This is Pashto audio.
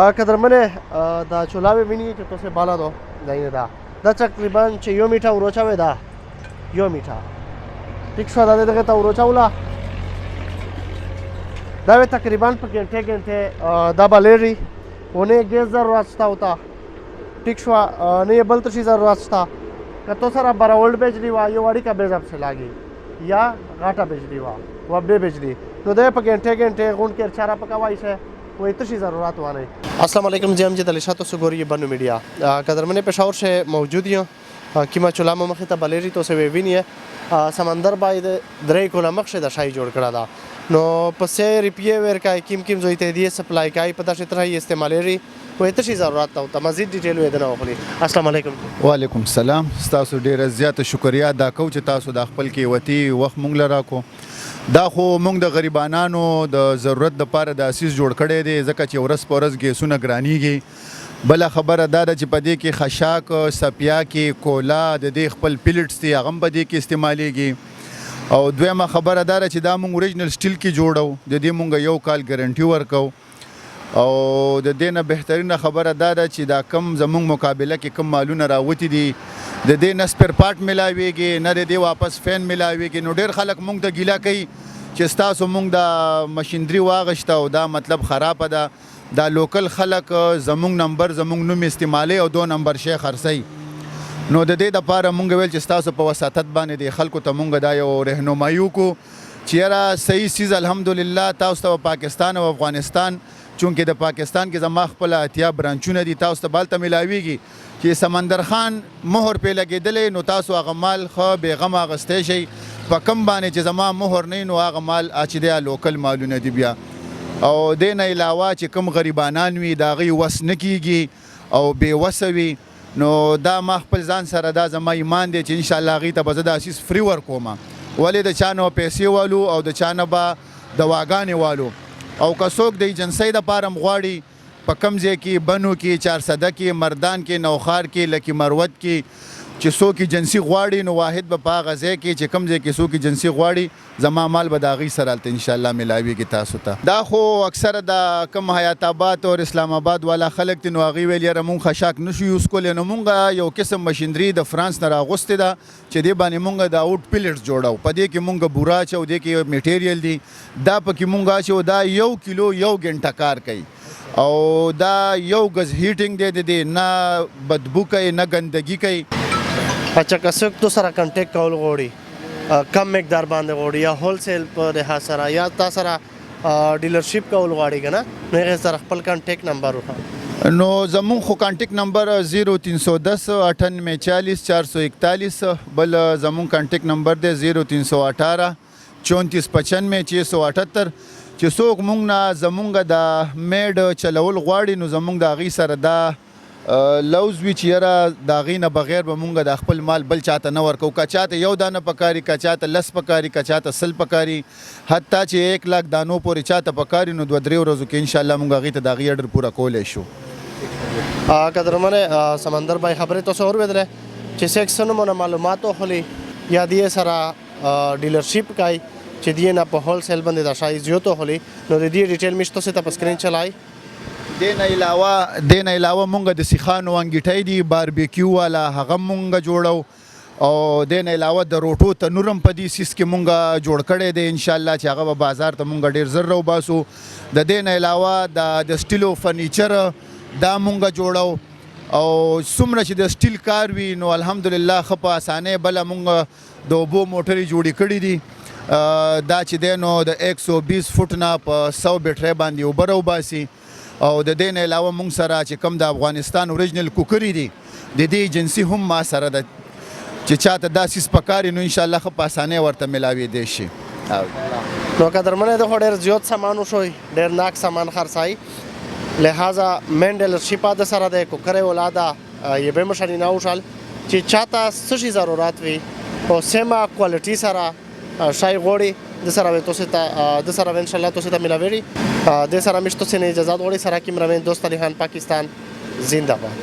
قدرمنه دا چولاوی ویني چې تاسو بالا دو ځای دا دا تقریبا چې یو میټه وروچاوي دا یو میټه ټیک شو دا دغه ته وروچاولا دا تقریبا په ګنټه دا بالری ونه 10000 راستا ہوتا ټیک شو نه بل تر شي زر راستا کته سره براولډ بجلی وا یو وړي کا بیزاب سے لاګي یا غاټه بجلی وا و به بجلی نو دا په ګنټه غون کې چاره پکوای شه वो इतनी ज़रूरत हुआ नहीं। अस्सलाम वालेकुम जी, हम जी तलिशा तो सुगोरी बनु मीडिया कदरमने पेशावर से मौजूद ही कि मैं चुला मखिता बलेरी तो से वेवी नहीं है समंदर बाई दरे को नमक से दशाई जोड़ करा था नो पसे रिपिए वेर का किम किम जो इतनी सप्लाई का पता चित्र ही इस्तेमालेरी वो इतनी ज़रूरत था मज़ीद डिटेल वेदना होली। अस्सलाम वालेकुम। वालेकुम सलाम। तासु ډیر زیات شکریا دا کو چې تاسو د خپل کې وتی وخت مونږ لرا کو دا خو مونږ د غریبانو د ضرورت د پاره د اساس جوړ کړي دي ځکه چې ورس پورس ګیسونه ګرانیږي بل خبره دا چې پدې کې خشاک سپیا کې کولا د دې خپل پلیټس دي هغه پدې کې استعماليږي او دویمه خبره دا چې دا مونږ اوریجنل سټیل کې جوړو د دې مونږ یو کال ګارانټي ورکو او د دې نه بهترینه خبره دا چې دا کم زمونږ مقابله کې کم مالونه راوتی دي د دې نه سپیر پارت ملاويږي نه د دې واپس فین ملاويږي نو ډېر خلک مونږ ته ګیله کوي چې تاسو مونږ د ماشينري واغشته او دا مطلب خراب ده دا لوکل خلک زمونږ نمبر زمونږ نوم استعمالي او 2 نمبر شیخ خرسي نو د دې لپاره مونږ ویل چې تاسو په وساتت باندې د خلکو ته مونږ دا یو رهنمایي کو چې را صحیح سیز الحمدلله تاسو ته پاکستان او افغانستان چونکه د پاکستان کې زما خپل اتیا برانچونه دي تاسو ته بالته ملاويږي چې سمندر خان مهر په لګیدلې نو تاسو هغه مال خو بیغم اغستې شي په کم باندې چې زما مهر نه نو هغه مال اچ دی لوکل مالونه دی بیا او د نه علاوه چې کم غریبانان وي دا غي وس نکیږي او بے وسوي نو دا ما خپل ځان سره دا زما ایمان دی چې ان شاء الله غي ته بزدا اساس فری ورکوم ولې د چانو پیسې والو او د چانه با دواګانې والو او کڅوک د ایجنسی د پاره مغواړي په کمزې کې بنو کې 400 کې مردان کې نوخار کې لکی مروت کې چې څوک ایجنسی غواړي نو واحد به په غزه کې چې کمزې کې څوک ایجنسی غواړي زما مال به داغي سره ان شاء الله ملاويږي تاسو ته دا خو اکثر د کم حیات آباد او اسلام آباد والا خلک ته نو غي ویل یره مونږ خشاک نشو یوز کول نو مونږ یو قسم ماشينري د فرانس نه راغوسته ده چې دی باندې مونږ د اوټ پلیټس جوړاو په دې کې مونږ بورا چو دې کې میټیریل دی دا پکې مونږ چې دا 1 کیلو 1 غنټه کار کوي او دا یو غز هیټینګ دی نه بدبو کوي نه ګندګي کوي अच्छा कसक तो सारा कांटेक्ट कॉल गोड़ी कम मकदार बांधे गोड़ी या होलसेल पर रहा सारा या ता सारा डीलरशिप कॉल गाड़ी का ना मेरे सारा खपल कांटेक्ट नंबर उठा नो जमून खो कांटेक्ट नंबर 0310 9840 441 बल जमून कांटेक्ट नंबर दे 0318 3495 678 چې څوک مونږ نه زمونږ د میډ چلول غواړي نو زمونږ د غي سره دا لوز وی چیرې دا غینه بغیر به مونږ د خپل مال بل چاته نه ورکو کا چاته یو دانه پکاري کا چاته لس پکاري کا چاته سل پکاري حتی چې 1 लाख دانو پورې چاته پکاري نو 2-3 ورځې کې ان شاء الله مونږ غي ته دا غي اډر پورا کولې شو قدرمنه سمندر بای خبره تو اور ودره چې سیکشن مون معلوماتو خلی یا دې سره ډیلرشپ کای چې دې نه په هول سیل باندې دا شای زیاتو خلی نو دې ډیټیل مشته ته په سکرین چلای دین علاوه مونږ د سیخانو انګیټای دی باربیکیو والا هغه مونږ جوړو او دین علاوه د روټو تنورم په دې سیس کې مونږ جوړ کړي دی ان شاء الله چې هغه په بازار ته مونږ ډیر زر رو باسو د دین علاوه د سټیلو فرنیچر دا مونږ جوړو او څومره چې د سټیل کار وی نو الحمدلله خپ اسانه بل مونږ د وبو موټري جوړی کړي دي دا چې دینو د 120 فوټ نه په 100 بیټری باندې وبرو باسي او د دین علاوه مونږ سره چې کم د افغانستان اوریجنل کوکری دي د دې ایجنسی هم ما سره د چې چاته داسې پکاري نو ان شاء الله خپ اسانه ورته ملاوي دي شي نو قدرمنه د ډېر زیات سامان شوی ډېر ناک سامان خرڅای لہذا مین ډیلرشپ د سره د کوکره ولاده یې به مشاري نه وشال چې چاته څه ضرورت وي او سیمه کوالټي سره شای غوړي د سره تو ستا د سره ان شاء الله تو ستا ملاوي د سره مشتو سینه اجازه غوړي سره کیمرمن دوست علی خان پاکستان زنده باد.